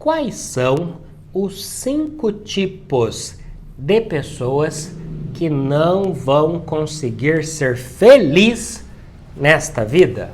Quais são os 5 tipos de pessoas que não vão conseguir ser feliz nesta vida?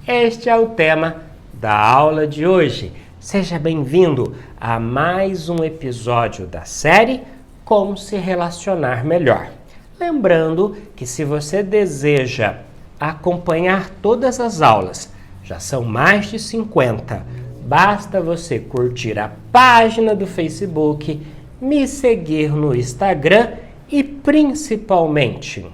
Este é o tema da aula de hoje. Seja bem-vindo a mais um episódio da série Como se relacionar melhor. Lembrando que se você deseja acompanhar todas as aulas, já são mais de 50, basta você curtir a página do Facebook, me seguir no Instagram e principalmente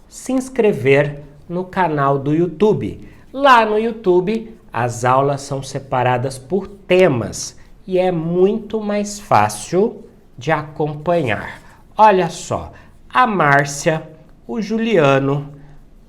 se inscrever no canal do YouTube. Lá no YouTube as aulas são separadas por temas e é muito mais fácil de acompanhar. Olha só, a Márcia, o Juliano,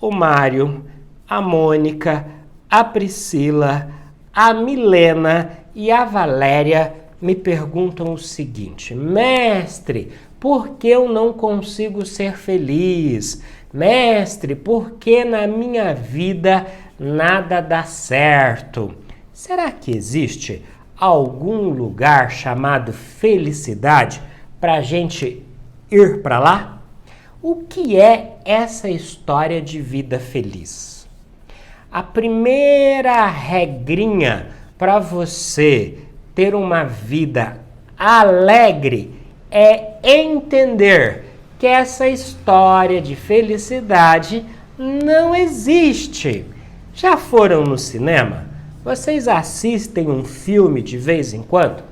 o Mário, a Mônica, a Priscila, a Milena e a Valéria me perguntam o seguinte: mestre, por que eu não consigo ser feliz? Mestre, por que na minha vida nada dá certo? Será que existe algum lugar chamado felicidade para a gente ir para lá? O que é essa história de vida feliz? A primeira regrinha para você ter uma vida alegre é entender que essa história de felicidade não existe. Já foram no cinema? Vocês assistem um filme de vez em quando?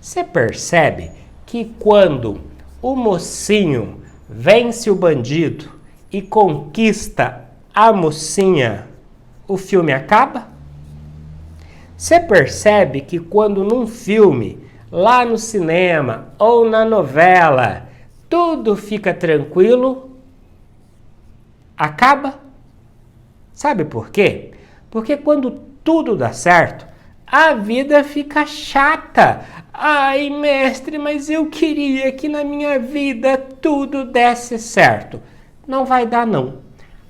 Você percebe que quando o mocinho vence o bandido e conquista a mocinha, o filme acaba? Você percebe que quando num filme, lá no cinema ou na novela, tudo fica tranquilo, acaba? Sabe por quê? Porque quando tudo dá certo, a vida fica chata. Ai, mestre, mas eu queria que na minha vida tudo desse certo. Não vai dar, não.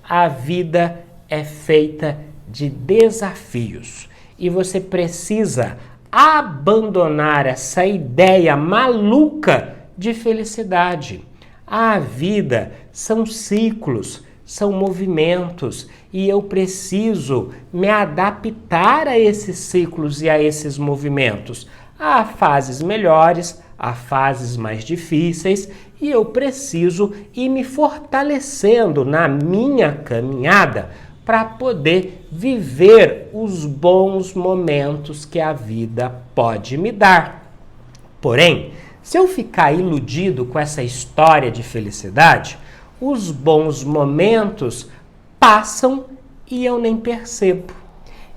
A vida é feita de desafios e você precisa abandonar essa ideia maluca de felicidade. A vida são ciclos, são movimentos e eu preciso me adaptar a esses ciclos e a esses movimentos. Há fases melhores, há fases mais difíceis e eu preciso ir me fortalecendo na minha caminhada para poder viver os bons momentos que a vida pode me dar. Porém, se eu ficar iludido com essa história de felicidade, os bons momentos passam e eu nem percebo.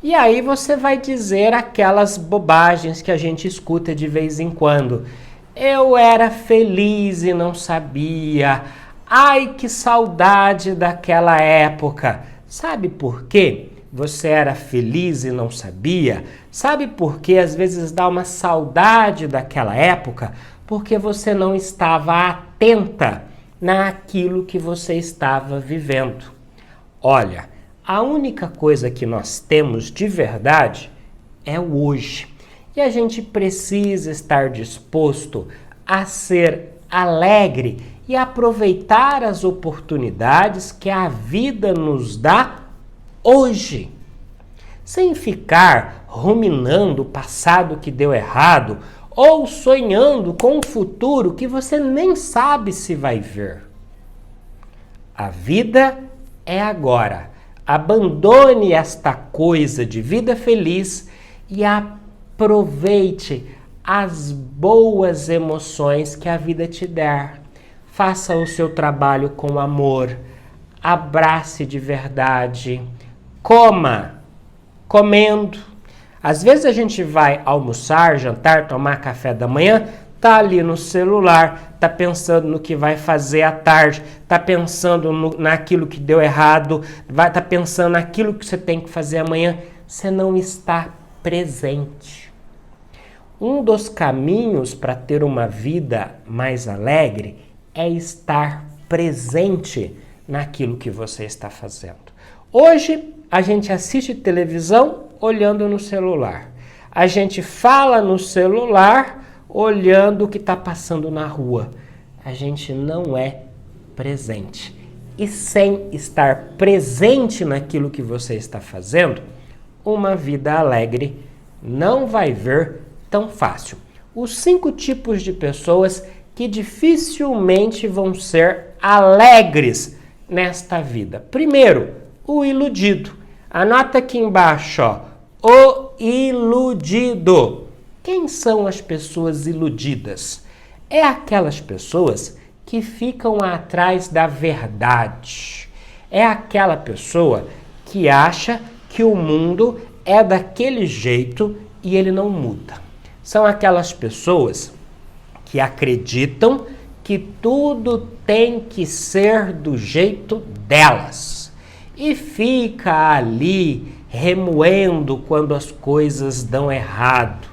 E aí você vai dizer aquelas bobagens que a gente escuta de vez em quando. Eu era feliz e não sabia. Ai, que saudade daquela época. Sabe por quê você era feliz e não sabia? Sabe por que às vezes dá uma saudade daquela época? Porque você não estava atenta naquilo que você estava vivendo. Olha, a única coisa que nós temos de verdade é o hoje. E a gente precisa estar disposto a ser alegre e aproveitar as oportunidades que a vida nos dá hoje, sem ficar ruminando o passado que deu errado ou sonhando com um futuro que você nem sabe se vai ver. A vida é agora. Abandone esta coisa de vida feliz e aproveite as boas emoções que a vida te der. Faça o seu trabalho com amor, abrace de verdade, coma, comendo. Às vezes a gente vai almoçar, jantar, tomar café da manhã, tá ali no celular, tá pensando no que vai fazer à tarde, tá pensando naquilo que deu errado, tá pensando naquilo que você tem que fazer amanhã. Você não está presente. Um dos caminhos para ter uma vida mais alegre é estar presente naquilo que você está fazendo. Hoje a gente assiste televisão olhando no celular. A gente fala no celular olhando o que está passando na rua. A gente não é presente. E sem estar presente naquilo que você está fazendo, uma vida alegre não vai vir tão fácil. Os 5 tipos de pessoas que dificilmente vão ser alegres nesta vida. Primeiro, o iludido. Anota aqui embaixo, ó, o iludido. Quem são as pessoas iludidas? É aquelas pessoas que ficam atrás da verdade. É aquela pessoa que acha que o mundo é daquele jeito e ele não muda. São aquelas pessoas que acreditam que tudo tem que ser do jeito delas e fica ali remoendo quando as coisas dão errado.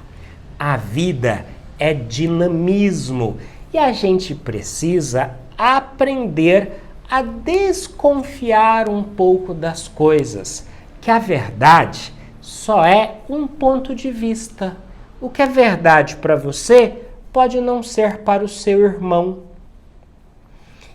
A vida é dinamismo e a gente precisa aprender a desconfiar um pouco das coisas, que a verdade só é um ponto de vista. O que é verdade para você pode não ser para o seu irmão.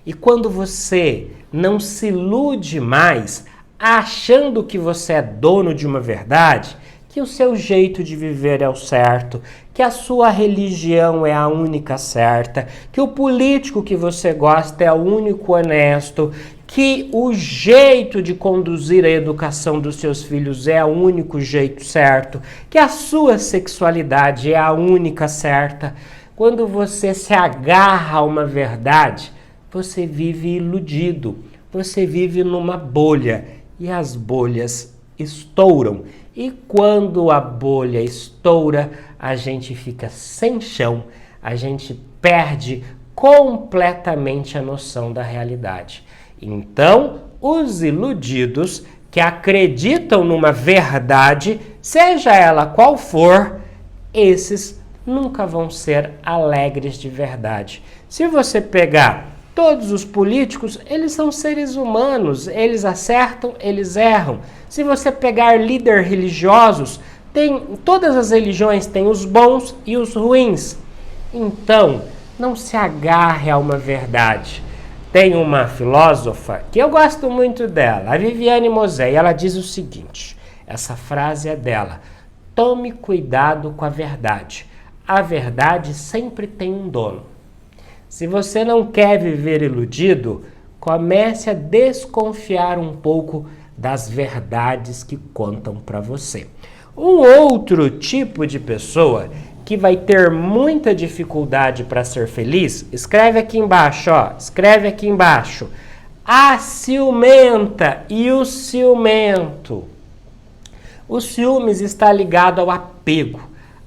E quando você não se ilude mais, achando que você é dono de uma verdade, que o seu jeito de viver é o certo, que a sua religião é a única certa, que o político que você gosta é o único honesto, que o jeito de conduzir a educação dos seus filhos é o único jeito certo, que a sua sexualidade é a única certa. Quando você se agarra a uma verdade, você vive iludido, você vive numa bolha e as bolhas estouram. E quando a bolha estoura, a gente fica sem chão, a gente perde completamente a noção da realidade. Então, os iludidos que acreditam numa verdade, seja ela qual for, esses nunca vão ser alegres de verdade. Se você pegar todos os políticos, eles são seres humanos, eles acertam, eles erram. Se você pegar líderes religiosos, todas as religiões têm os bons e os ruins. Então, não se agarre a uma verdade. Tem uma filósofa que eu gosto muito dela, a Viviane Mosé, e ela diz o seguinte, essa frase é dela: tome cuidado com a verdade. A verdade sempre tem um dono. Se você não quer viver iludido, comece a desconfiar um pouco das verdades que contam para você. Um outro tipo de pessoa que vai ter muita dificuldade para ser feliz, escreve aqui embaixo, ó, escreve aqui embaixo. A ciumenta e o ciumento. O ciúmes está ligado ao apego,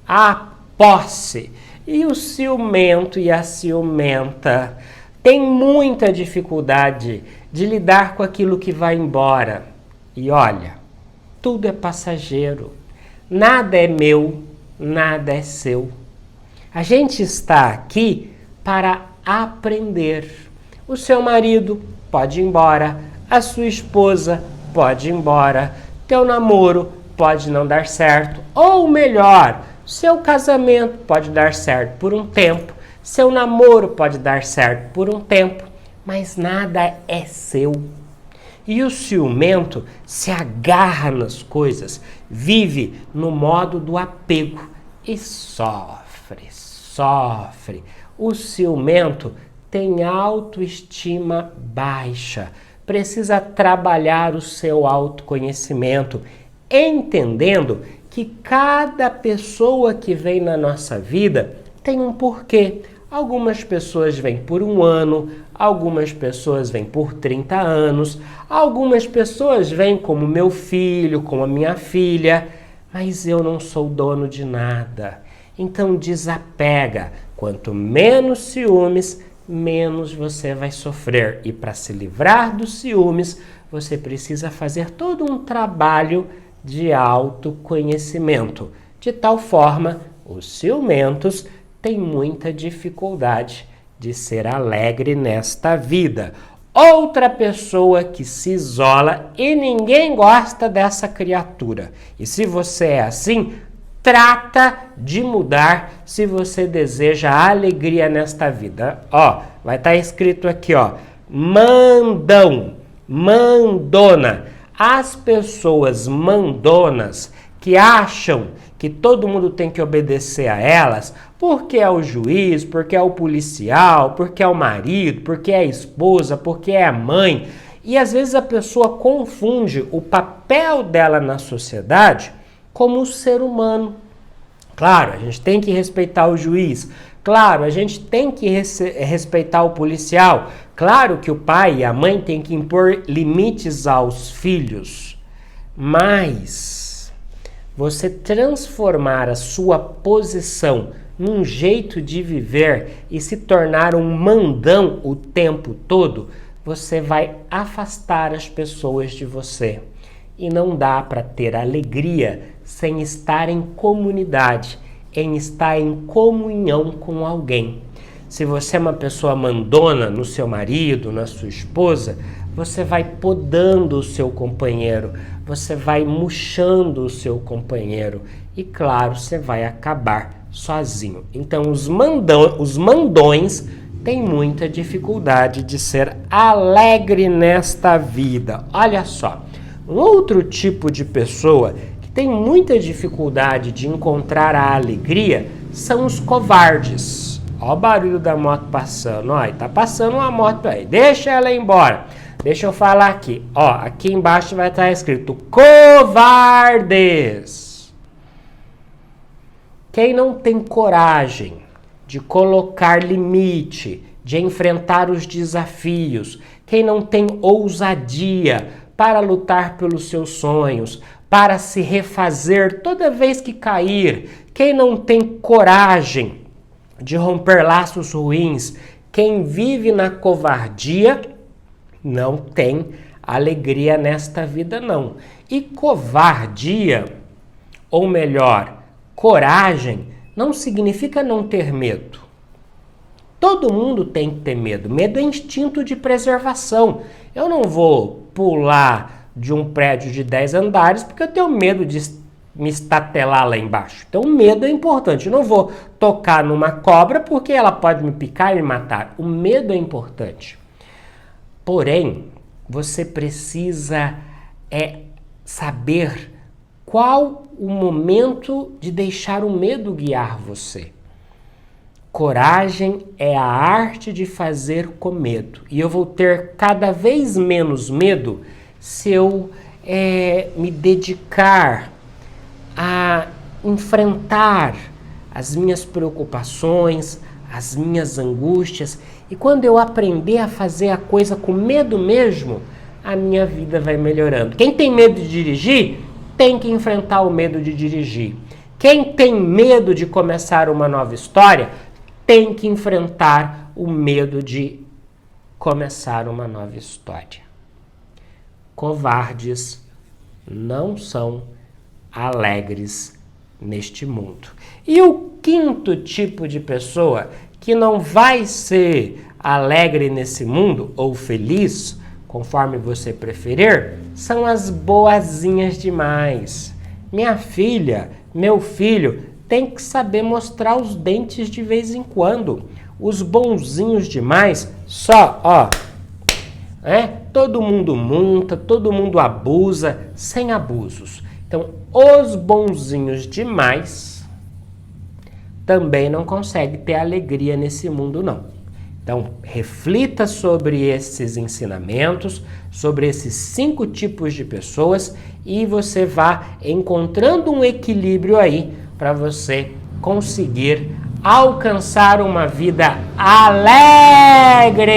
à posse. E o ciumento e a ciumenta têm muita dificuldade de lidar com aquilo que vai embora. E olha, tudo é passageiro, nada é meu, nada é seu. A gente está aqui para aprender. O seu marido pode ir embora, a sua esposa pode ir embora, teu namoro pode não dar certo, ou melhor, seu casamento pode dar certo por um tempo, seu namoro pode dar certo por um tempo, mas nada é seu. E o ciumento se agarra nas coisas, vive no modo do apego e sofre. O ciumento tem autoestima baixa, precisa trabalhar o seu autoconhecimento, entendendo que cada pessoa que vem na nossa vida tem um porquê. Algumas pessoas vêm por 1 ano, algumas pessoas vêm por 30 anos, algumas pessoas vêm como meu filho, como a minha filha, mas eu não sou dono de nada. Então desapega. Quanto menos ciúmes, menos você vai sofrer. E para se livrar dos ciúmes, você precisa fazer todo um trabalho de autoconhecimento. De tal forma, os ciumentos têm muita dificuldade de ser alegre nesta vida. Outra pessoa que se isola e ninguém gosta dessa criatura. E se você é assim, trata de mudar se você deseja alegria nesta vida. Ó, vai estar escrito aqui, ó, mandão, mandona. As pessoas mandonas que acham que todo mundo tem que obedecer a elas, porque é o juiz, porque é o policial, porque é o marido, porque é a esposa, porque é a mãe. E às vezes a pessoa confunde o papel dela na sociedade como um ser humano. Claro, a gente tem que respeitar o juiz. Claro, a gente tem que respeitar o policial. Claro que o pai e a mãe têm que impor limites aos filhos. Mas você transformar a sua posição num jeito de viver e se tornar um mandão o tempo todo, você vai afastar as pessoas de você. E não dá para ter alegria sem estar em comunidade, em estar em comunhão com alguém. Se você é uma pessoa mandona no seu marido, na sua esposa, você vai podando o seu companheiro, você vai murchando o seu companheiro e, claro, você vai acabar sozinho. Então, os mandões têm muita dificuldade de ser alegre nesta vida. Olha só, um outro tipo de pessoa que tem muita dificuldade de encontrar a alegria são os covardes. Olha o barulho da moto passando. Ó, tá passando uma moto aí. Deixa ela ir embora. Deixa eu falar aqui. Ó, aqui embaixo vai estar escrito covardes. Quem não tem coragem de colocar limite, de enfrentar os desafios, quem não tem ousadia para lutar pelos seus sonhos, para se refazer toda vez que cair, quem não tem coragem de romper laços ruins, quem vive na covardia, não tem alegria nesta vida, não. E covardia, ou melhor, coragem, não significa não ter medo. Todo mundo tem que ter medo. Medo é instinto de preservação. Eu não vou pular de um prédio de 10 andares porque eu tenho medo de me estatelar lá embaixo. Então, medo é importante. Eu não vou tocar numa cobra porque ela pode me picar e me matar. O medo é importante. Porém, você precisa saber qual o momento de deixar o medo guiar você. Coragem é a arte de fazer com medo. E eu vou ter cada vez menos medo se eu me dedicar a enfrentar as minhas preocupações, as minhas angústias. E quando eu aprender a fazer a coisa com medo mesmo, a minha vida vai melhorando. Quem tem medo de dirigir, tem que enfrentar o medo de dirigir. Quem tem medo de começar uma nova história, tem que enfrentar o medo de começar uma nova história. Covardes não são alegres neste mundo. E o quinto tipo de pessoa que não vai ser alegre nesse mundo, ou feliz, conforme você preferir, são as boazinhas demais. Minha filha, meu filho, tem que saber mostrar os dentes de vez em quando. Os bonzinhos demais, todo mundo multa, todo mundo abusa, sem abusos. Então, os bonzinhos demais também não conseguem ter alegria nesse mundo, não. Então, reflita sobre esses ensinamentos, sobre esses 5 tipos de pessoas e você vá encontrando um equilíbrio aí para você conseguir alcançar uma vida alegre.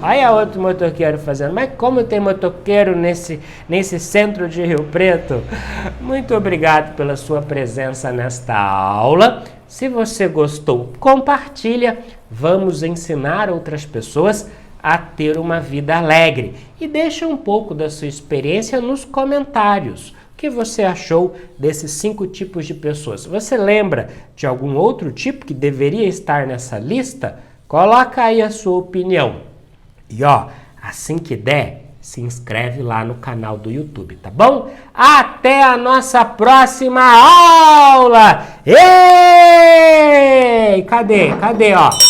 Olha outro motoqueiro fazendo. Mas como tem motoqueiro nesse centro de Rio Preto? Muito obrigado pela sua presença nesta aula. Se você gostou, compartilha. Vamos ensinar outras pessoas a ter uma vida alegre. E deixa um pouco da sua experiência nos comentários. O que você achou desses 5 tipos de pessoas? Você lembra de algum outro tipo que deveria estar nessa lista? Coloca aí a sua opinião. E assim que der, se inscreve lá no canal do YouTube, tá bom? Até a nossa próxima aula! Ei! Cadê? Ó.